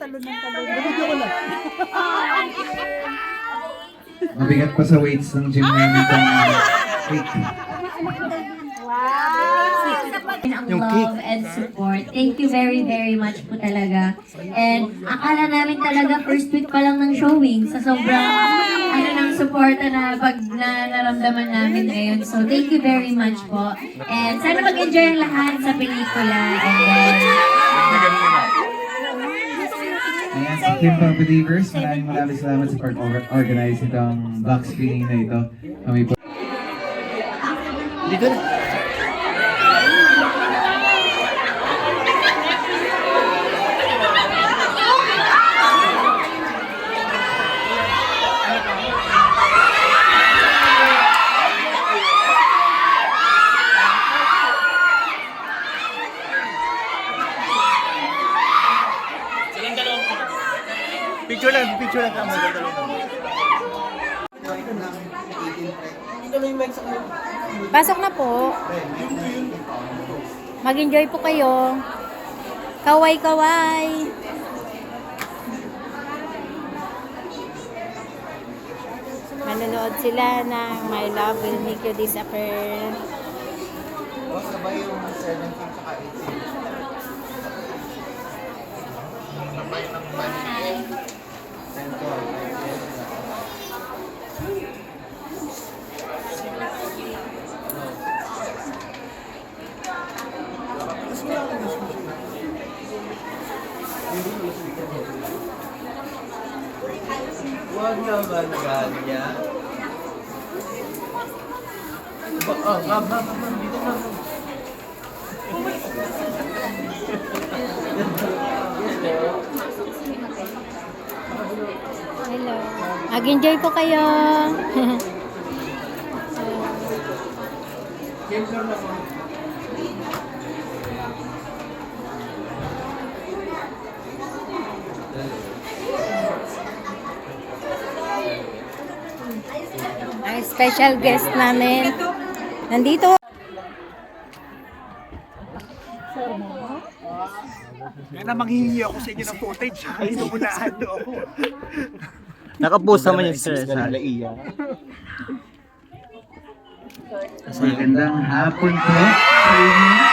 talon ng talon. Video ko lang. Mabigat pa sa weights ng gym namin itong cake. Yung love and support. Thank you very, very much po talaga. And akala namin talaga first week pa lang ng showing sa sobrang ng support na naramdaman namin ngayon. So thank you very much po. And sana mag-enjoy ang lahat sa pelikula. And then, Ayan, sa Team Pang Believers, maraming salamat sa pag-organize itong block screening na ito. Kami po. Dito na. Picture lang kamo dalawa. Pasok na po. Mag-enjoy po kayo. Kaway-kaway. Manonood sila ng My Love Will Make You Disappear. Sabay yung 17 saka 18. Sabay ng Huwag naman ganyan. Dito na. Hello. Mag-enjoy po kayo. Ay, special guest namin. Nandito. Kaya na manghihingi ako sa inyo ng footage. Inuunahan do ako. Nakapost naman yung sir sa Iya. Magandang hapon po sa inyo.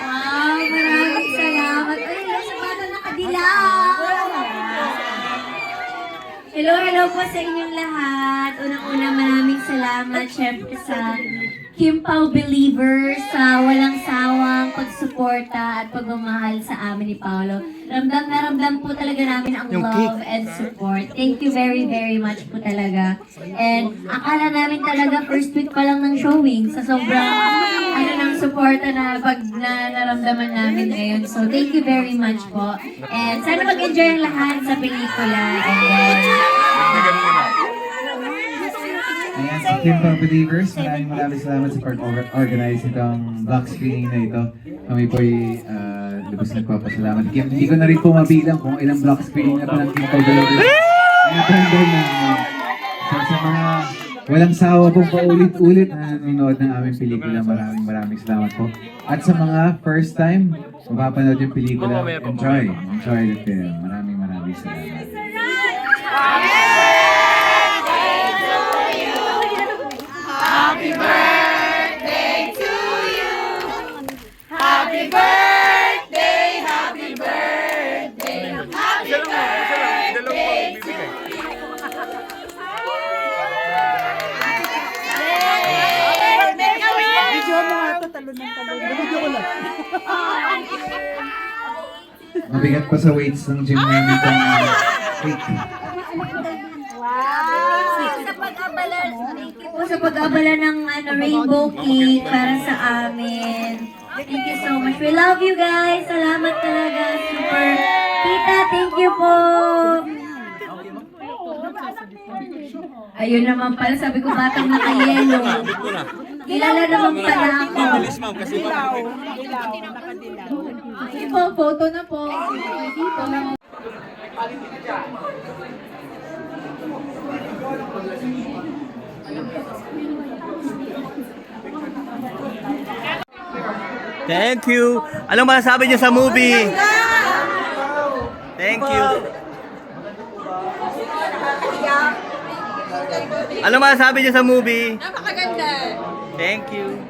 wow, maraming salamat. Ay, sa bata nakadilaw. Hello po sa inyong lahat. Unang-una maraming salamat syempre sa Kim Pao Believers sa walang sawang pagsuporta at pagmamahal sa amin ni Paolo. Ramdam na ramdam po talaga namin ang love and support. Thank you very, very much po talaga. And akala namin talaga first week pa lang ng showing sa sobrang ng suporta na naramdaman namin ngayon. So thank you very much po. And sana mag-enjoy ang lahat sa pelikula. And then, Ayan, sa Team Pang Believers, maraming salamat sa pag-organize itong block screening na ito. Kami po'y lubos nagpapasalamat. Hindi ko na rin po mabilang kung ilang block screening na po ng Team Pang Believers. So, sa mga walang sawa pong paulit-ulit na nanonood ng aming pelikula, maraming salamat po. At sa mga first time, mapapanood yung pelikula, enjoy the film. Maraming salamat. Happy birthday to you. Happy birthday, happy birthday, happy birthday to you. Video mo nga ito, talon ng talon. Video ko lang. Mabigat pa sa weights ng gym namin itong cake. thank you po sa pag-abala ng rainbow cake para sa amin. Thank you so much. We love you guys. Salamat talaga. Super. Tita, thank you po. Ayun naman pala, sabi ko batang naka-yellow. Kilala naman pala ako. Dilaw. Nakadilaw. Sige po, photo na po. Dito. Thank you. Anong masasabi niyo sa movie? Thank you. Anong masasabi niyo sa movie? Napakaganda. Thank you.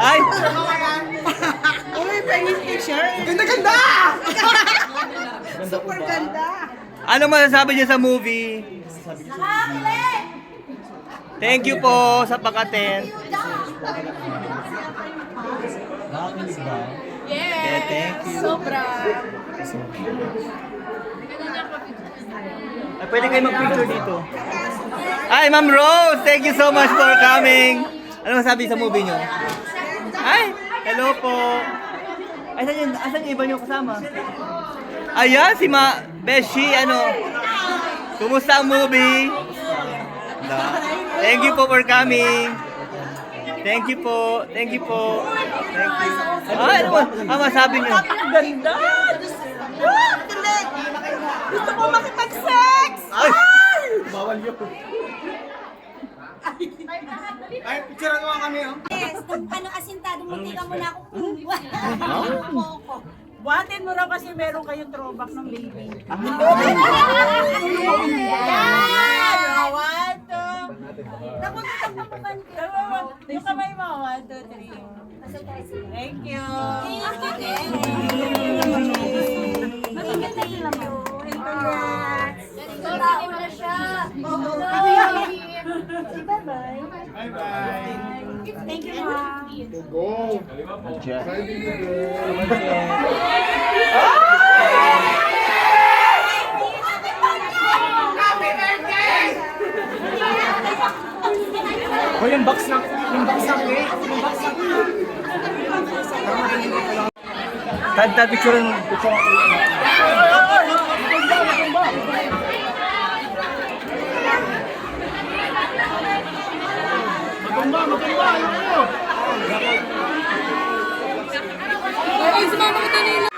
Ay! Uy, pengin picture. Ganda-ganda! Super ganda. Ano masasabi niyo sa movie? Thank you po sa pag-attend. Yeah, thank you. Sobra. Ay, pwede kayo mag-picture dito. Ay, Ma'am Rose, thank you so much for coming. Ano masabi sa movie niyo? Ay, hello po. Ay, asan yung iba niyo kasama? Ayan, si Beshi, ano. Kumusta ang movie? Thank you po for coming. Thank you po. Thank you po. Thank you. Ay, ano masabi niyo? Ganda! Gusto ko makipag-sex! Ay! Yes, ano asintado mo, tika mo na ako. Buhatin mo raw kasi meron kayong throwback ng baby. Yan! 1, 2. Napunta Yung kamay mo. 1, 2, 3. Thank you. Tao na siya. Thank you, Ma. Tad picture ng Ay, sumama ka tayo.